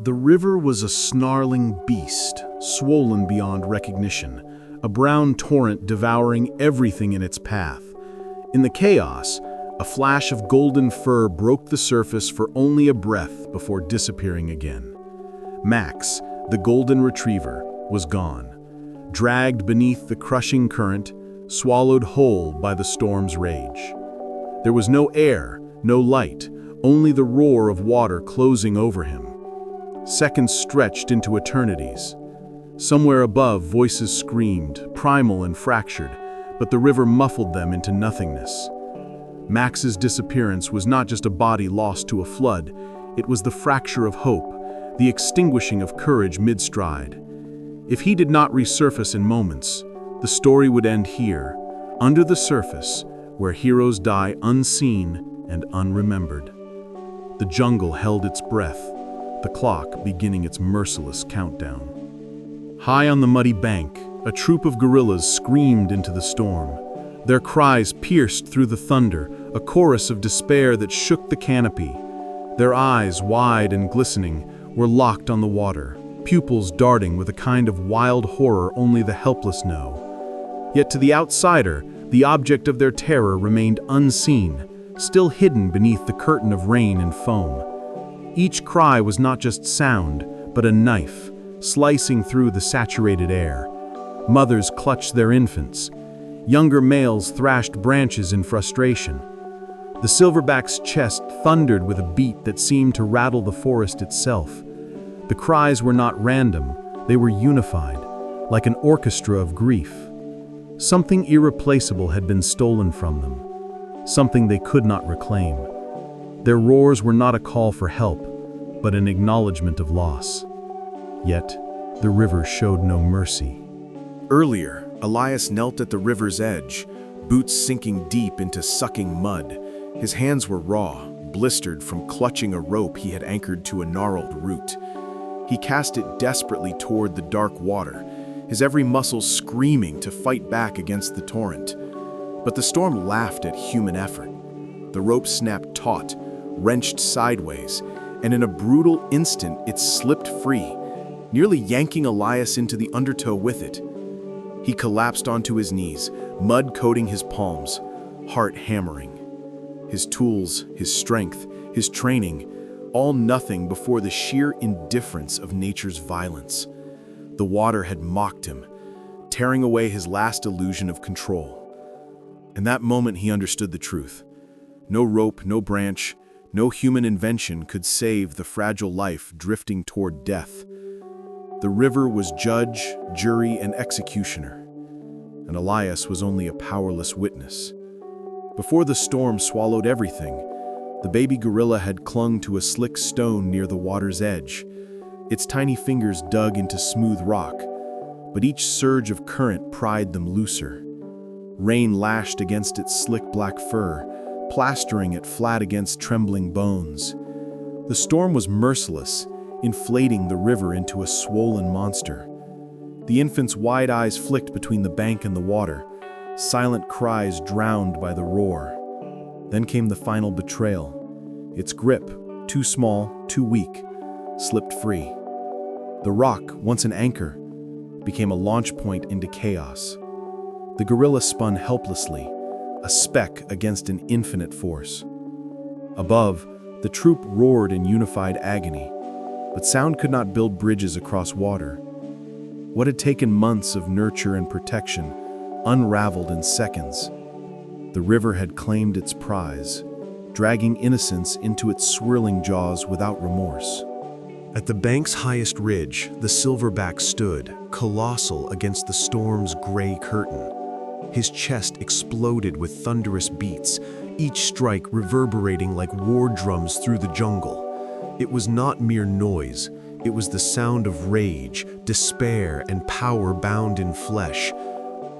The river was a snarling beast, swollen beyond recognition, a brown torrent devouring everything in its path. In the chaos, a flash of golden fur broke the surface for only a breath before disappearing again. Max, the golden retriever, was gone, dragged beneath the crushing current, swallowed whole by the storm's rage. There was no air, no light, only the roar of water closing over him. Seconds stretched into eternities. Somewhere above, voices screamed, primal and fractured, but the river muffled them into nothingness. Max's disappearance was not just a body lost to a flood, it was the fracture of hope, the extinguishing of courage mid-stride. If he did not resurface in moments, the story would end here, under the surface, where heroes die unseen and unremembered. The jungle held its breath, the clock beginning its merciless countdown. High on the muddy bank, a troop of gorillas screamed into the storm. Their cries pierced through the thunder, a chorus of despair that shook the canopy. Their eyes, wide and glistening, were locked on the water, pupils darting with a kind of wild horror only the helpless know. Yet to the outsider, the object of their terror remained unseen, still hidden beneath the curtain of rain and foam. Each cry was not just sound, but a knife, slicing through the saturated air. Mothers clutched their infants. Younger males thrashed branches in frustration. The silverback's chest thundered with a beat that seemed to rattle the forest itself. The cries were not random, they were unified, like an orchestra of grief. Something irreplaceable had been stolen from them, something they could not reclaim. Their roars were not a call for help, but an acknowledgement of loss. Yet, the river showed no mercy. Earlier, Elias knelt at the river's edge, boots sinking deep into sucking mud. His hands were raw, blistered from clutching a rope he had anchored to a gnarled root. He cast it desperately toward the dark water, his every muscle screaming to fight back against the torrent. But the storm laughed at human effort. The rope snapped taut, wrenched sideways, and in a brutal instant it slipped free, nearly yanking Elias into the undertow with it. He collapsed onto his knees, mud coating his palms, heart hammering. His tools, his strength, his training, all nothing before the sheer indifference of nature's violence. The water had mocked him, tearing away his last illusion of control. In that moment he understood the truth. No rope, no branch, no human invention could save the fragile life drifting toward death. The river was judge, jury, and executioner, and Elias was only a powerless witness. Before the storm swallowed everything, the baby gorilla had clung to a slick stone near the water's edge. Its tiny fingers dug into smooth rock, but each surge of current pried them looser. Rain lashed against its slick black fur, plastering it flat against trembling bones. The storm was merciless, inflating the river into a swollen monster. The infant's wide eyes flicked between the bank and the water, silent cries drowned by the roar. Then came the final betrayal. Its grip, too small, too weak, slipped free. The rock, once an anchor, became a launch point into chaos. The gorilla spun helplessly, a speck against an infinite force. Above, the troop roared in unified agony, but sound could not build bridges across water. What had taken months of nurture and protection unraveled in seconds. The river had claimed its prize, dragging innocence into its swirling jaws without remorse. At the bank's highest ridge, the silverback stood, colossal against the storm's gray curtain. His chest exploded with thunderous beats, each strike reverberating like war drums through the jungle. It was not mere noise, it was the sound of rage, despair, and power bound in flesh.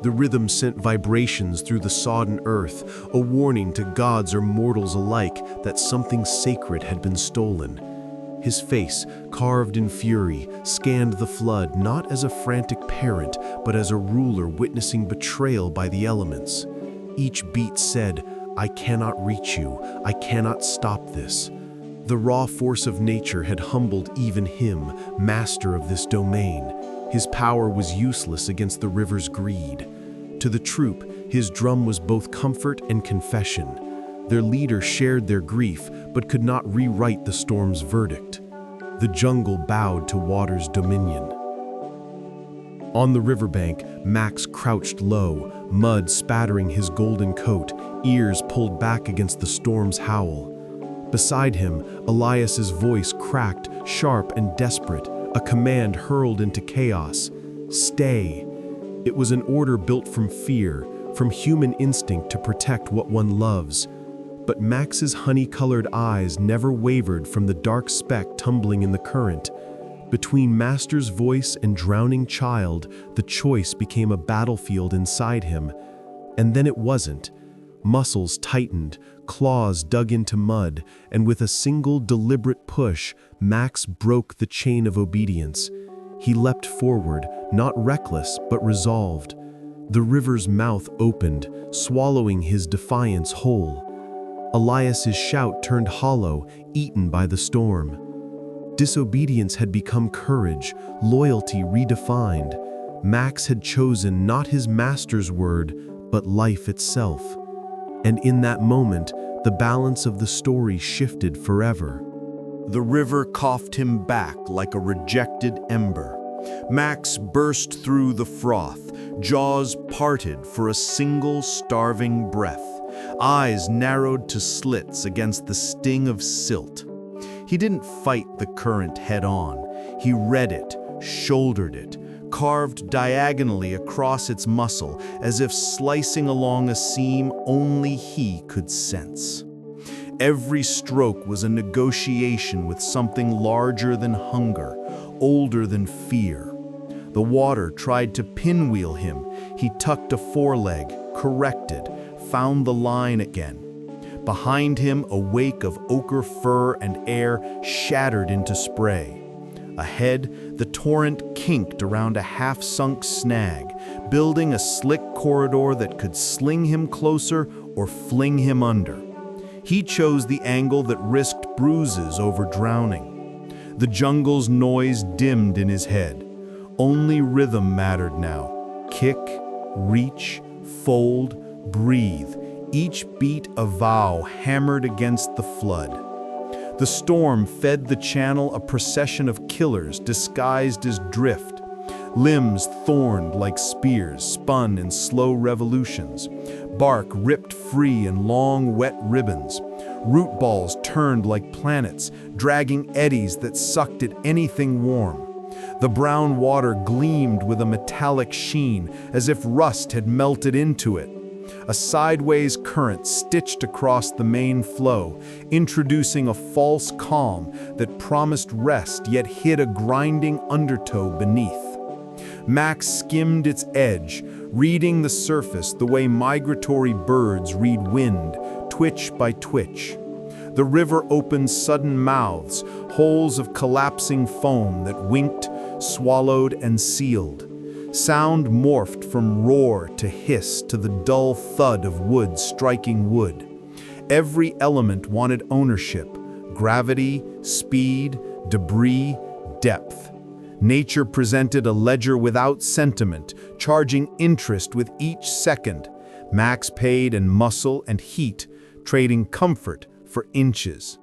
The rhythm sent vibrations through the sodden earth, a warning to gods or mortals alike that something sacred had been stolen. His face, carved in fury, scanned the flood not as a frantic parent, but as a ruler witnessing betrayal by the elements. Each beat said, "I cannot reach you, I cannot stop this." The raw force of nature had humbled even him, master of this domain. His power was useless against the river's greed. To the troop, his drum was both comfort and confession. Their leader shared their grief, but could not rewrite the storm's verdict. The jungle bowed to water's dominion. On the riverbank, Max crouched low, mud spattering his golden coat, ears pulled back against the storm's howl. Beside him, Elias's voice cracked, sharp and desperate, a command hurled into chaos. Stay. It was an order built from fear, from human instinct to protect what one loves. But Max's honey-colored eyes never wavered from the dark speck tumbling in the current. Between master's voice and drowning child, the choice became a battlefield inside him. And then it wasn't. Muscles tightened, claws dug into mud, and with a single deliberate push, Max broke the chain of obedience. He leapt forward, not reckless, but resolved. The river's mouth opened, swallowing his defiance whole. Elias's shout turned hollow, eaten by the storm. Disobedience had become courage, loyalty redefined. Max had chosen not his master's word, but life itself. And in that moment, the balance of the story shifted forever. The river coughed him back like a rejected ember. Max burst through the froth, jaws parted for a single starving breath, eyes narrowed to slits against the sting of silt. He didn't fight the current head-on. He read it, shouldered it, carved diagonally across its muscle as if slicing along a seam only he could sense. Every stroke was a negotiation with something larger than hunger, older than fear. The water tried to pinwheel him. He tucked a foreleg, corrected, found the line again. Behind him, a wake of ochre fur and air shattered into spray. Ahead, the torrent kinked around a half-sunk snag, building a slick corridor that could sling him closer or fling him under. He chose the angle that risked bruises over drowning. The jungle's noise dimmed in his head. Only rhythm mattered now. Kick, reach, fold, breathe. Each beat a vow hammered against the flood. The storm fed the channel a procession of killers disguised as drift. Limbs thorned like spears, spun in slow revolutions. Bark ripped free in long, wet ribbons. Root balls turned like planets, dragging eddies that sucked at anything warm. The brown water gleamed with a metallic sheen, as if rust had melted into it. A sideways current stitched across the main flow, introducing a false calm that promised rest yet hid a grinding undertow beneath. Max skimmed its edge, reading the surface the way migratory birds read wind, twitch by twitch. The river opened sudden mouths, holes of collapsing foam that winked, swallowed, and sealed. Sound morphed from roar to hiss to the dull thud of wood striking wood. Every element wanted ownership: gravity, speed, debris, depth. Nature presented a ledger without sentiment, charging interest with each second. Max paid in muscle and heat, trading comfort for inches.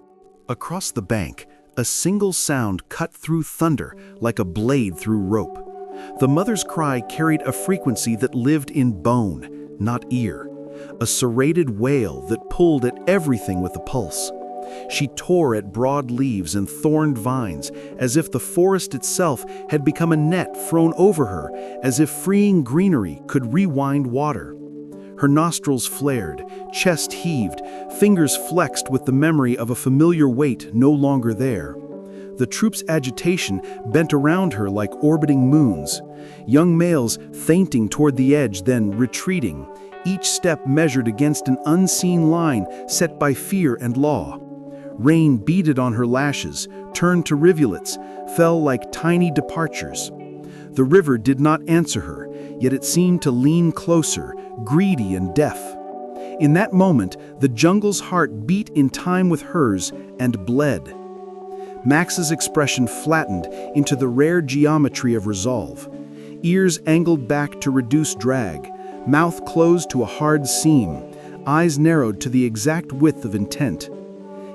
Across the bank, a single sound cut through thunder like a blade through rope. The mother's cry carried a frequency that lived in bone, not ear. A serrated wail that pulled at everything with a pulse. She tore at broad leaves and thorned vines, as if the forest itself had become a net thrown over her, as if freeing greenery could rewind water. Her nostrils flared, chest heaved, fingers flexed with the memory of a familiar weight no longer there. The troop's agitation bent around her like orbiting moons. Young males feinting toward the edge, then retreating, each step measured against an unseen line set by fear and law. Rain beaded on her lashes, turned to rivulets, fell like tiny departures. The river did not answer her, yet it seemed to lean closer, greedy and deaf. In that moment, the jungle's heart beat in time with hers and bled. Max's expression flattened into the rare geometry of resolve. Ears angled back to reduce drag, mouth closed to a hard seam, eyes narrowed to the exact width of intent.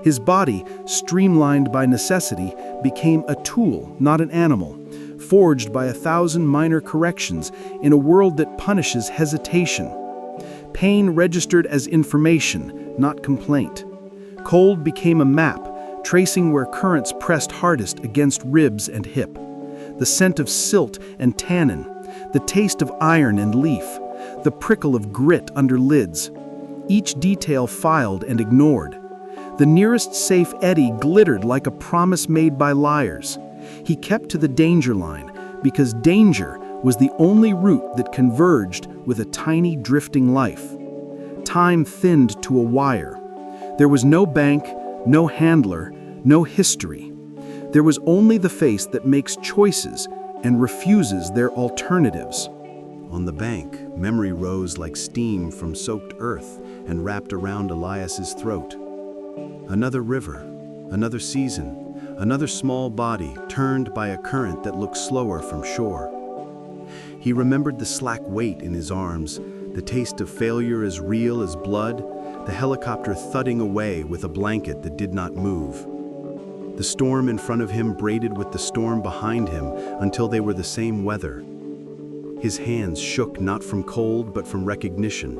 His body, streamlined by necessity, became a tool, not an animal, forged by 1,000 minor corrections in a world that punishes hesitation. Pain registered as information, not complaint. Cold became a map, tracing where currents pressed hardest against ribs and hip. The scent of silt and tannin, the taste of iron and leaf, the prickle of grit under lids. Each detail filed and ignored. The nearest safe eddy glittered like a promise made by liars. He kept to the danger line because danger was the only route that converged with a tiny drifting life. Time thinned to a wire. There was no bank, no handler, no history. There was only the face that makes choices and refuses their alternatives. On the bank, memory rose like steam from soaked earth and wrapped around Elias's throat. Another river, another season, another small body turned by a current that looked slower from shore. He remembered the slack weight in his arms, the taste of failure as real as blood, the helicopter thudding away with a blanket that did not move. The storm in front of him braided with the storm behind him until they were the same weather. His hands shook not from cold but from recognition.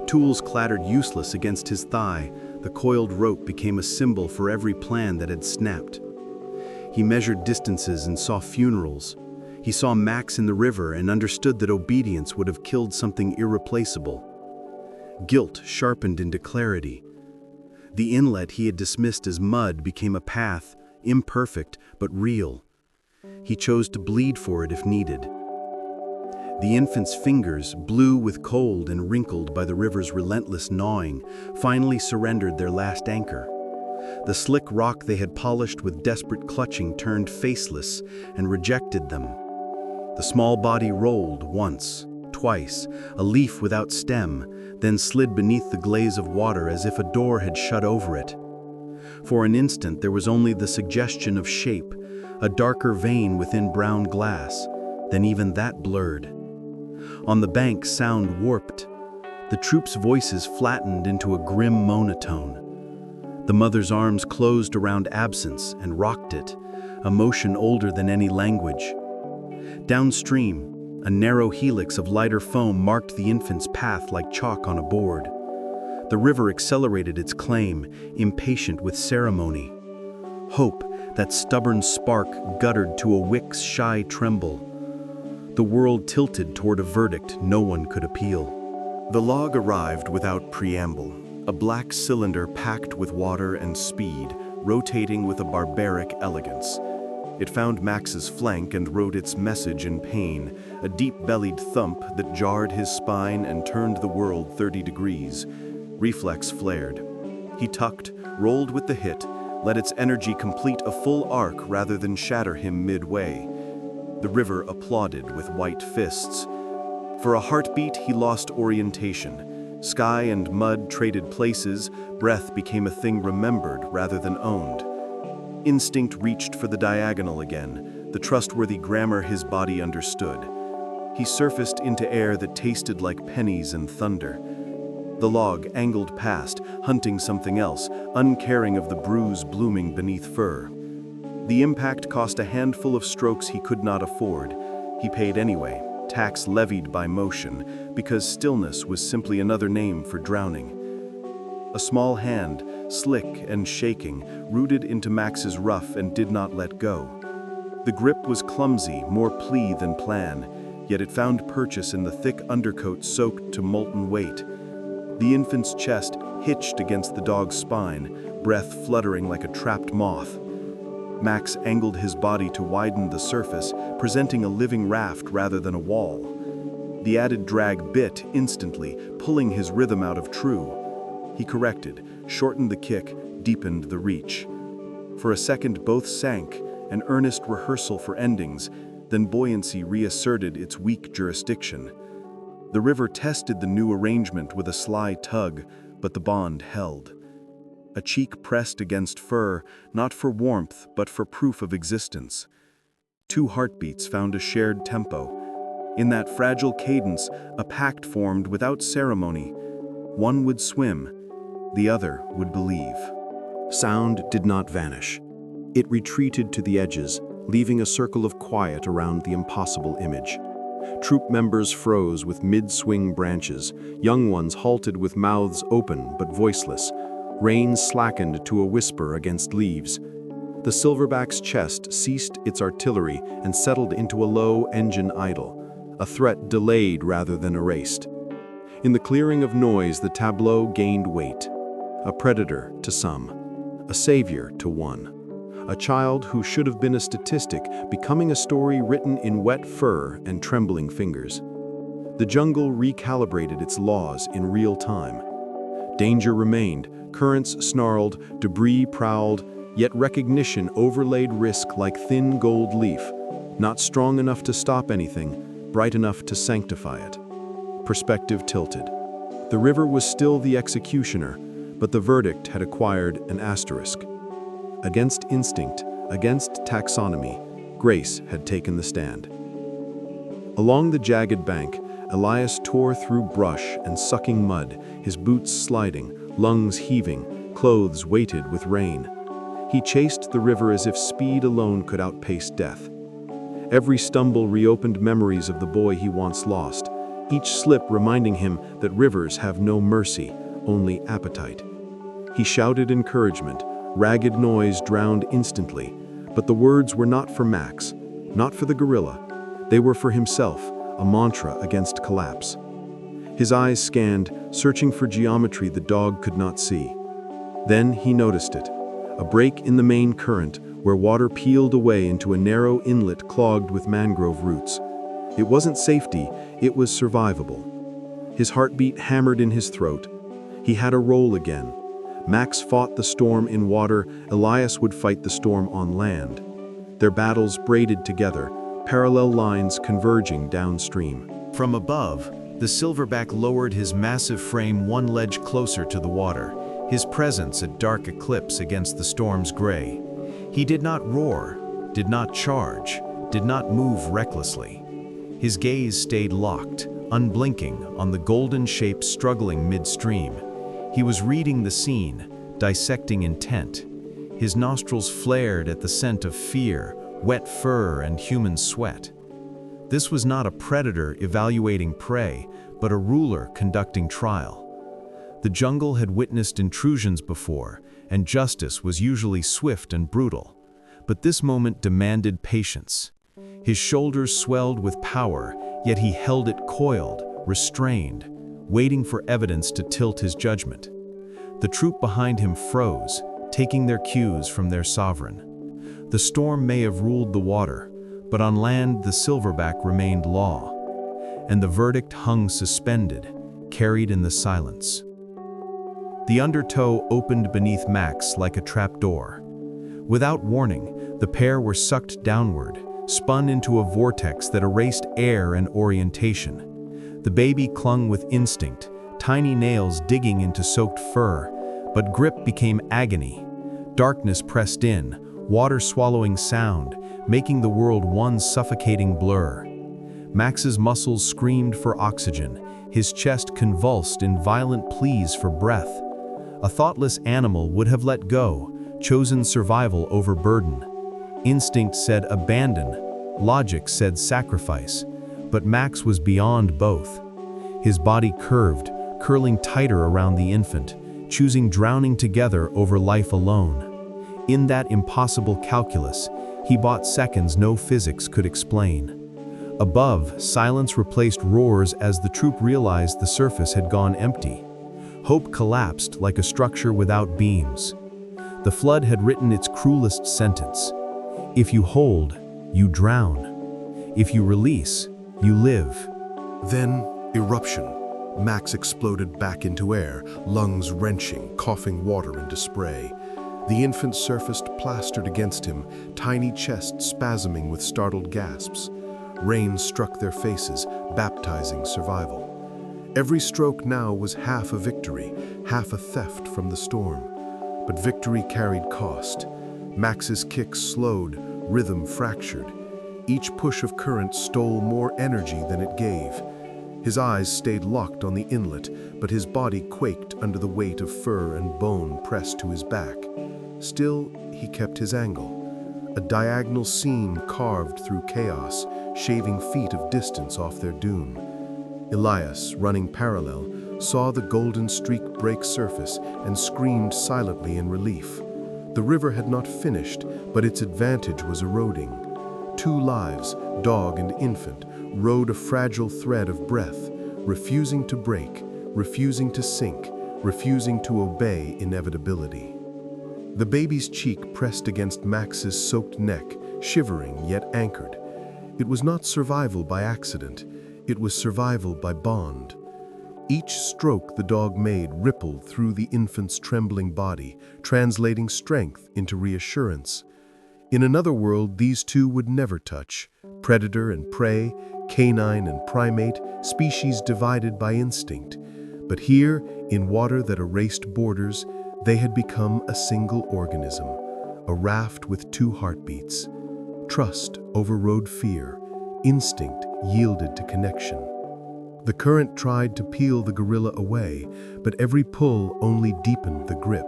Tools clattered useless against his thigh. The coiled rope became a symbol for every plan that had snapped. He measured distances and saw funerals. He saw Max in the river and understood that obedience would have killed something irreplaceable. Guilt sharpened into clarity. The inlet he had dismissed as mud became a path, imperfect but real. He chose to bleed for it if needed. The infant's fingers, blue with cold and wrinkled by the river's relentless gnawing, finally surrendered their last anchor. The slick rock they had polished with desperate clutching turned faceless and rejected them. The small body rolled once, twice, a leaf without stem, then slid beneath the glaze of water as if a door had shut over it. For an instant there was only the suggestion of shape, a darker vein within brown glass, then even that blurred. On the bank, sound warped. The troops' voices flattened into a grim monotone. The mother's arms closed around absence and rocked it, a motion older than any language. Downstream, a narrow helix of lighter foam marked the infant's path like chalk on a board. The river accelerated its claim, impatient with ceremony. Hope, that stubborn spark, guttered to a wick's shy tremble. The world tilted toward a verdict no one could appeal. The log arrived without preamble, a black cylinder packed with water and speed, rotating with a barbaric elegance. It found Max's flank and wrote its message in pain, a deep-bellied thump that jarred his spine and turned the world 30 degrees. Reflex flared. He tucked, rolled with the hit, let its energy complete a full arc rather than shatter him midway. The river applauded with white fists. For a heartbeat, he lost orientation. Sky and mud traded places, breath became a thing remembered rather than owned. Instinct reached for the diagonal again, the trustworthy grammar his body understood. He surfaced into air that tasted like pennies and thunder. The log angled past, hunting something else, uncaring of the bruise blooming beneath fur. The impact cost a handful of strokes he could not afford. He paid anyway, tax levied by motion, because stillness was simply another name for drowning. A small hand, slick and shaking, rooted into Max's ruff and did not let go. The grip was clumsy, more plea than plan, yet it found purchase in the thick undercoat soaked to molten weight. The infant's chest hitched against the dog's spine, breath fluttering like a trapped moth. Max angled his body to widen the surface, presenting a living raft rather than a wall. The added drag bit instantly, pulling his rhythm out of true. He corrected, shortened the kick, deepened the reach. For a second both sank, an earnest rehearsal for endings, then buoyancy reasserted its weak jurisdiction. The river tested the new arrangement with a sly tug, but the bond held. A cheek pressed against fur, not for warmth, but for proof of existence. Two heartbeats found a shared tempo. In that fragile cadence, a pact formed without ceremony. One would swim, the other would believe. Sound did not vanish. It retreated to the edges, leaving a circle of quiet around the impossible image. Troop members froze with mid-swing branches. Young ones halted with mouths open but voiceless. Rain slackened to a whisper against leaves. The Silverback's chest ceased its artillery and settled into a low engine idle, a threat delayed rather than erased. In the clearing of noise, the tableau gained weight. A predator to some, a savior to one. A child who should have been a statistic, becoming a story written in wet fur and trembling fingers. The jungle recalibrated its laws in real time. Danger remained, currents snarled, debris prowled, yet recognition overlaid risk like thin gold leaf, not strong enough to stop anything, bright enough to sanctify it. Perspective tilted. The river was still the executioner, but the verdict had acquired an asterisk. Against instinct, against taxonomy, grace had taken the stand. Along the jagged bank, Elias tore through brush and sucking mud, his boots sliding, lungs heaving, clothes weighted with rain. He chased the river as if speed alone could outpace death. Every stumble reopened memories of the boy he once lost, each slip reminding him that rivers have no mercy, only appetite. He shouted encouragement. Ragged noise drowned instantly, but the words were not for Max, not for the gorilla. They were for himself, a mantra against collapse. His eyes scanned, searching for geometry the dog could not see. Then he noticed it, a break in the main current where water peeled away into a narrow inlet clogged with mangrove roots. It wasn't safety, it was survivable. His heartbeat hammered in his throat. He had a role again. Max fought the storm in water, Elias would fight the storm on land. Their battles braided together, parallel lines converging downstream. From above, the Silverback lowered his massive frame one ledge closer to the water, his presence a dark eclipse against the storm's gray. He did not roar, did not charge, did not move recklessly. His gaze stayed locked, unblinking, on the golden shape struggling midstream. He was reading the scene, dissecting intent. His nostrils flared at the scent of fear, wet fur, and human sweat. This was not a predator evaluating prey, but a ruler conducting trial. The jungle had witnessed intrusions before, and justice was usually swift and brutal. But this moment demanded patience. His shoulders swelled with power, yet he held it coiled, restrained, waiting for evidence to tilt his judgment. The troop behind him froze, taking their cues from their sovereign. The storm may have ruled the water, but on land the Silverback remained law, and the verdict hung suspended, carried in the silence. The undertow opened beneath Max like a trapdoor. Without warning, the pair were sucked downward, spun into a vortex that erased air and orientation. The baby clung with instinct, tiny nails digging into soaked fur, but grip became agony. Darkness pressed in, water swallowing sound, making the world one suffocating blur. Max's muscles screamed for oxygen, his chest convulsed in violent pleas for breath. A thoughtless animal would have let go, chosen survival over burden. Instinct said abandon, logic said sacrifice, but Max was beyond both. His body curved, curling tighter around the infant, choosing drowning together over life alone. In that impossible calculus, he bought seconds no physics could explain. Above, silence replaced roars as the troop realized the surface had gone empty. Hope collapsed like a structure without beams. The flood had written its cruelest sentence. If you hold, you drown. If you release, you live. Then, eruption. Max exploded back into air, lungs wrenching, coughing water into spray. The infant surfaced plastered against him, tiny chest spasming with startled gasps. Rain struck their faces, baptizing survival. Every stroke now was half a victory, half a theft from the storm. But victory carried cost. Max's kicks slowed, rhythm fractured. Each push of current stole more energy than it gave. His eyes stayed locked on the inlet, but his body quaked under the weight of fur and bone pressed to his back. Still, he kept his angle. A diagonal seam carved through chaos, shaving feet of distance off their dune. Elias, running parallel, saw the golden streak break surface and screamed silently in relief. The river had not finished, but its advantage was eroding. 2 lives, dog and infant, rode a fragile thread of breath, refusing to break, refusing to sink, refusing to obey inevitability. The baby's cheek pressed against Max's soaked neck, shivering yet anchored. It was not survival by accident, it was survival by bond. Each stroke the dog made rippled through the infant's trembling body, translating strength into reassurance. In another world, these two would never touch. Predator and prey, canine and primate, species divided by instinct. But here, in water that erased borders, they had become a single organism, a raft with 2 heartbeats. Trust overrode fear, instinct yielded to connection. The current tried to peel the gorilla away, but every pull only deepened the grip.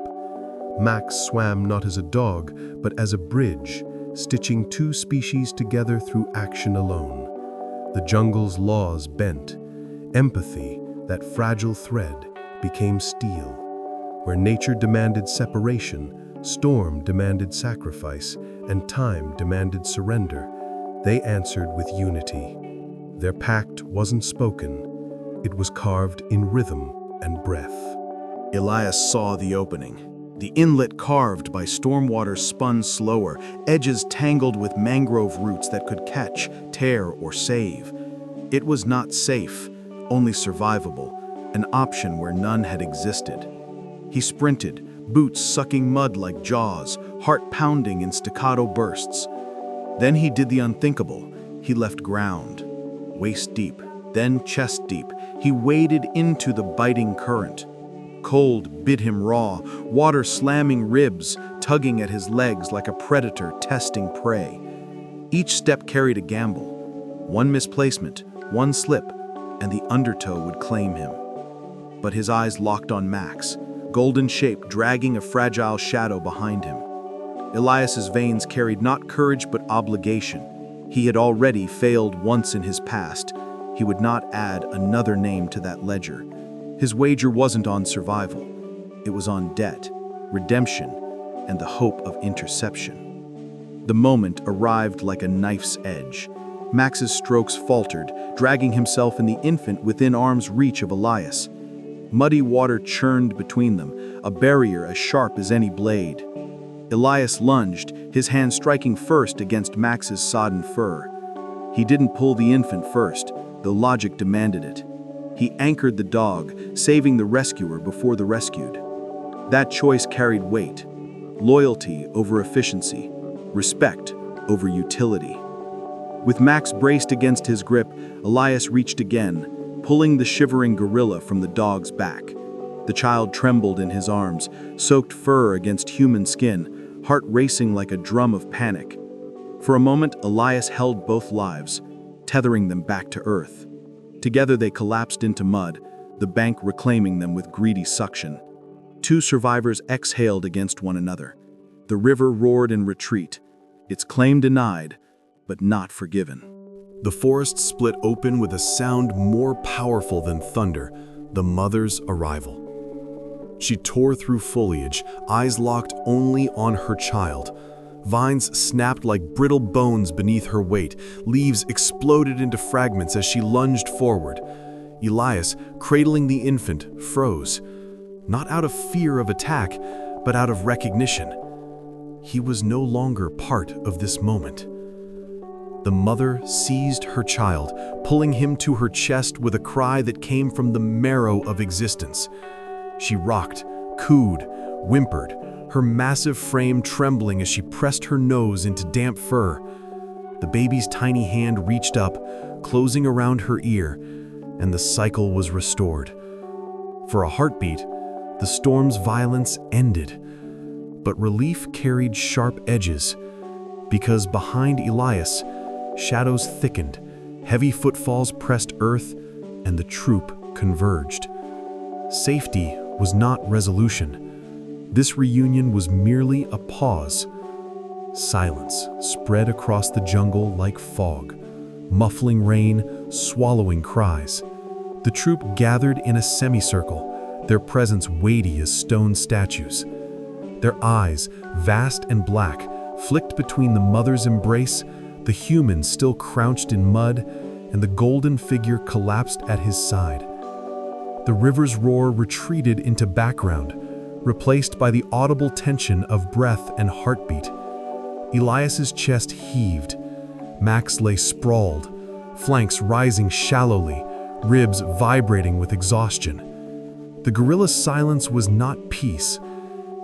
Max swam not as a dog, but as a bridge, stitching 2 species together through action alone. The jungle's laws bent. Empathy, that fragile thread, became steel. Where nature demanded separation, storm demanded sacrifice, and time demanded surrender, they answered with unity. Their pact wasn't spoken, it was carved in rhythm and breath. Elias saw the opening. The inlet carved by stormwater spun slower, edges tangled with mangrove roots that could catch, tear, or save. It was not safe, only survivable, an option where none had existed. He sprinted, boots sucking mud like jaws, heart pounding in staccato bursts. Then he did the unthinkable. He left ground. Waist deep, then chest deep, he waded into the biting current. Cold bit him raw, water slamming ribs, tugging at his legs like a predator testing prey. Each step carried a gamble. One misplacement, one slip, and the undertow would claim him. But his eyes locked on Max, golden shape dragging a fragile shadow behind him. Elias's veins carried not courage but obligation. He had already failed once in his past. He would not add another name to that ledger. His wager wasn't on survival. It was on debt, redemption, and the hope of interception. The moment arrived like a knife's edge. Max's strokes faltered, dragging himself and the infant within arm's reach of Elias. Muddy water churned between them, a barrier as sharp as any blade. Elias lunged, his hand striking first against Max's sodden fur. He didn't pull the infant first, though logic demanded it. He anchored the dog, saving the rescuer before the rescued. That choice carried weight. Loyalty over efficiency, respect over utility. With Max braced against his grip, Elias reached again, pulling the shivering gorilla from the dog's back. The child trembled in his arms, soaked fur against human skin, heart racing like a drum of panic. For a moment, Elias held both lives, tethering them back to earth. Together they collapsed into mud, the bank reclaiming them with greedy suction. 2 survivors exhaled against one another. The river roared in retreat, its claim denied, but not forgiven. The forest split open with a sound more powerful than thunder, the mother's arrival. She tore through foliage, eyes locked only on her child. Vines snapped like brittle bones beneath her weight. Leaves exploded into fragments as she lunged forward. Elias, cradling the infant, froze. Not out of fear of attack, but out of recognition. He was no longer part of this moment. The mother seized her child, pulling him to her chest with a cry that came from the marrow of existence. She rocked, cooed, whimpered, her massive frame trembling as she pressed her nose into damp fur. The baby's tiny hand reached up, closing around her ear, and the cycle was restored. For a heartbeat, the storm's violence ended, but relief carried sharp edges, because behind Elias, shadows thickened, heavy footfalls pressed earth, and the troop converged. Safety was not resolution. This reunion was merely a pause. Silence spread across the jungle like fog, muffling rain, swallowing cries. The troop gathered in a semicircle, their presence weighty as stone statues. Their eyes, vast and black, flicked between the mother's embrace, the human still crouched in mud, and the golden figure collapsed at his side. The river's roar retreated into background, replaced by the audible tension of breath and heartbeat. Elias's chest heaved. Max lay sprawled, flanks rising shallowly, ribs vibrating with exhaustion. The gorilla's silence was not peace.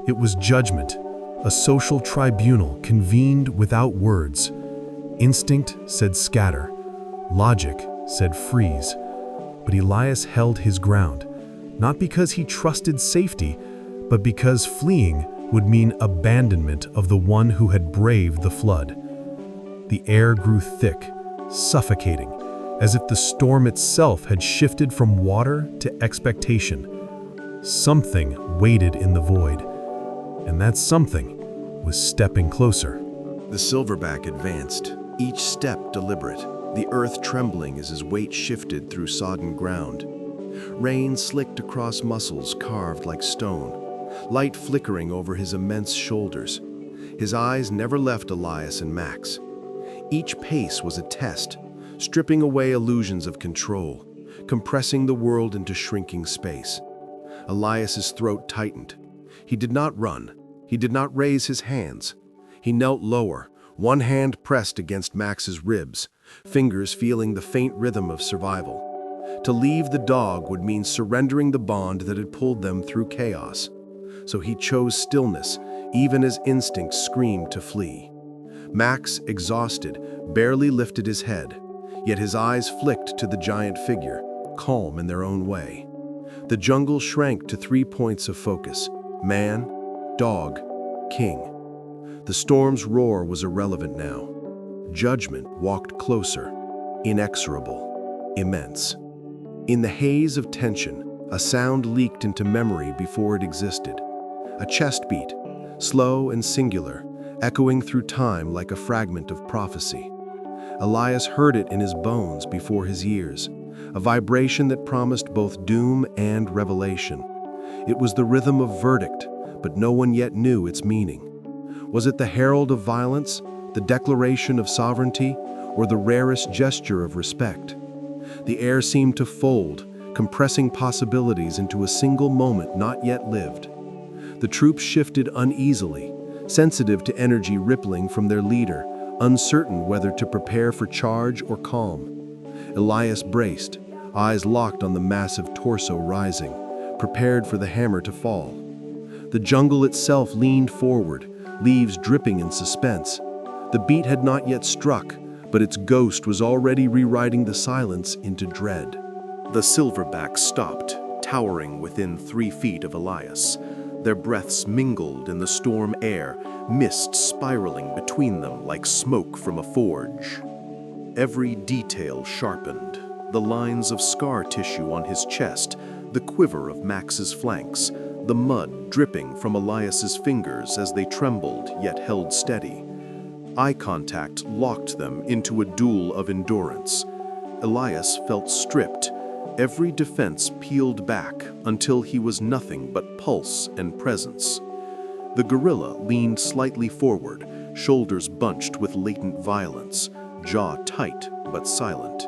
It was judgment, a social tribunal convened without words. Instinct said scatter. Logic said freeze. But Elias held his ground, not because he trusted safety, but because fleeing would mean abandonment of the one who had braved the flood. The air grew thick, suffocating, as if the storm itself had shifted from water to expectation. Something waited in the void, and that something was stepping closer. The silverback advanced, each step deliberate, the earth trembling as his weight shifted through sodden ground. Rain slicked across muscles carved like stone, light flickering over his immense shoulders. His eyes never left Elias and Max. Each pace was a test, stripping away illusions of control, compressing the world into shrinking space. Elias's throat tightened. He did not run. He did not raise his hands. He knelt lower, one hand pressed against Max's ribs, fingers feeling the faint rhythm of survival. To leave the dog would mean surrendering the bond that had pulled them through chaos. So he chose stillness, even as instinct screamed to flee. Max, exhausted, barely lifted his head, yet his eyes flicked to the giant figure, calm in their own way. The jungle shrank to 3 points of focus: man, dog, king. The storm's roar was irrelevant now. Judgment walked closer, inexorable, immense. In the haze of tension, a sound leaked into memory before it existed. A chest beat, slow and singular, echoing through time like a fragment of prophecy. Elias heard it in his bones before his ears, a vibration that promised both doom and revelation. It was the rhythm of verdict, but no one yet knew its meaning. Was it the herald of violence, the declaration of sovereignty, or the rarest gesture of respect? The air seemed to fold, compressing possibilities into a single moment not yet lived. The troops shifted uneasily, sensitive to energy rippling from their leader, uncertain whether to prepare for charge or calm. Elias braced, eyes locked on the massive torso rising, prepared for the hammer to fall. The jungle itself leaned forward, leaves dripping in suspense. The beat had not yet struck, but its ghost was already rewriting the silence into dread. The silverback stopped, towering within 3 feet of Elias. Their breaths mingled in the storm air, mist spiraling between them like smoke from a forge. Every detail sharpened, the lines of scar tissue on his chest, the quiver of Max's flanks, the mud dripping from Elias's fingers as they trembled yet held steady. Eye contact locked them into a duel of endurance. Elias felt stripped, every defense peeled back until he was nothing but pulse and presence. The gorilla leaned slightly forward, shoulders bunched with latent violence, jaw tight but silent.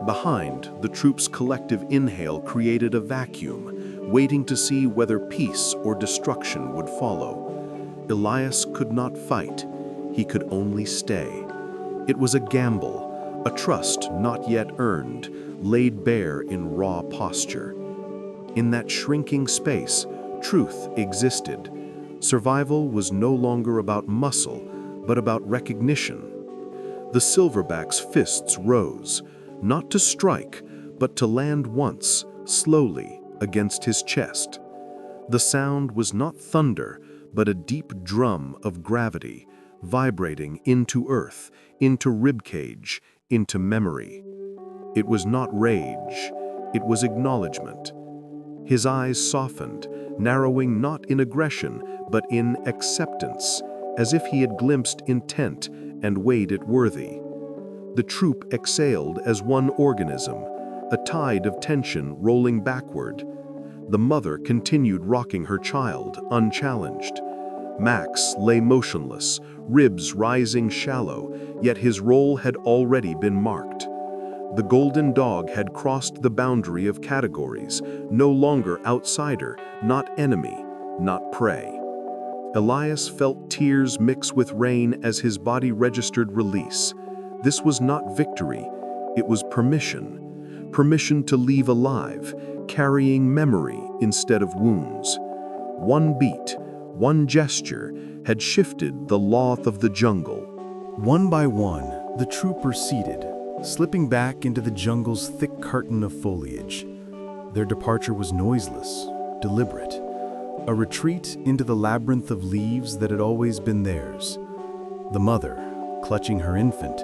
Behind, the troop's collective inhale created a vacuum, waiting to see whether peace or destruction would follow. Elias could not fight. He could only stay. It was a gamble, a trust not yet earned, laid bare in raw posture. In that shrinking space, truth existed. Survival was no longer about muscle, but about recognition. The silverback's fists rose, not to strike, but to land once, slowly, against his chest. The sound was not thunder, but a deep drum of gravity, vibrating into earth, into ribcage, into memory. It was not rage, it was acknowledgement. His eyes softened, narrowing not in aggression, but in acceptance, as if he had glimpsed intent and weighed it worthy. The troop exhaled as one organism, a tide of tension rolling backward. The mother continued rocking her child, unchallenged. Max lay motionless, ribs rising shallow, yet his role had already been marked. The golden dog had crossed the boundary of categories, no longer outsider, not enemy, not prey. Elias felt tears mix with rain as his body registered release. This was not victory, it was permission. Permission to leave alive, carrying memory instead of wounds. One beat, one gesture had shifted the law of the jungle. One by one, the troop receded, slipping back into the jungle's thick curtain of foliage. Their departure was noiseless, deliberate, a retreat into the labyrinth of leaves that had always been theirs. The mother, clutching her infant,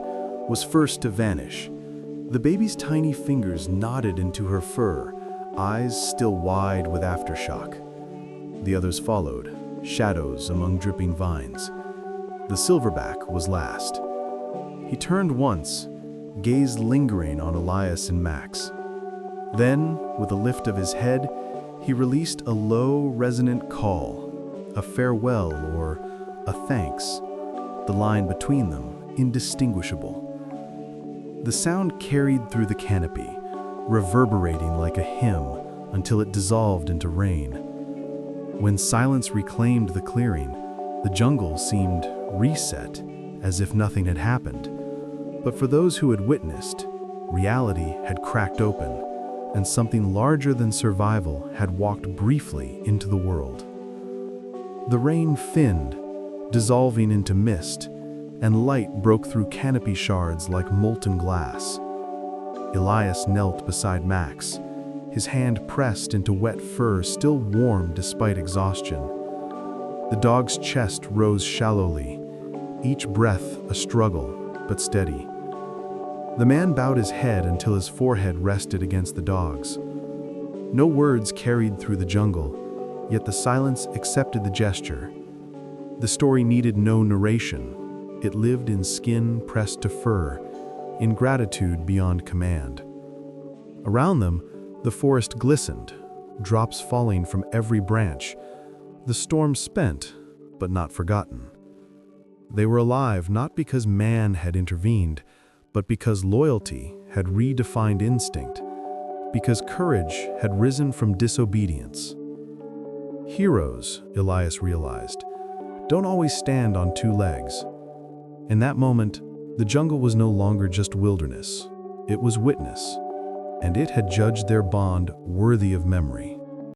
was first to vanish. The baby's tiny fingers knotted into her fur, eyes still wide with aftershock. The others followed, shadows among dripping vines. The silverback was last. He turned once, gaze lingering on Elias and Max. Then, with a lift of his head, he released a low, resonant call, a farewell or a thanks, the line between them indistinguishable. The sound carried through the canopy, reverberating like a hymn until it dissolved into rain. When silence reclaimed the clearing, the jungle seemed reset, as if nothing had happened. But for those who had witnessed, reality had cracked open, and something larger than survival had walked briefly into the world. The rain thinned, dissolving into mist, and light broke through canopy shards like molten glass. Elias knelt beside Max, his hand pressed into wet fur still warm despite exhaustion. The dog's chest rose shallowly, each breath a struggle, but steady. The man bowed his head until his forehead rested against the dog's. No words carried through the jungle, yet the silence accepted the gesture. The story needed no narration. It lived in skin pressed to fur, in gratitude beyond command. Around them, the forest glistened, drops falling from every branch, the storm spent, but not forgotten. They were alive not because man had intervened, but because loyalty had redefined instinct, because courage had risen from disobedience. Heroes, Elias realized, don't always stand on two legs. In that moment, the jungle was no longer just wilderness, it was witness, and it had judged their bond worthy of memory.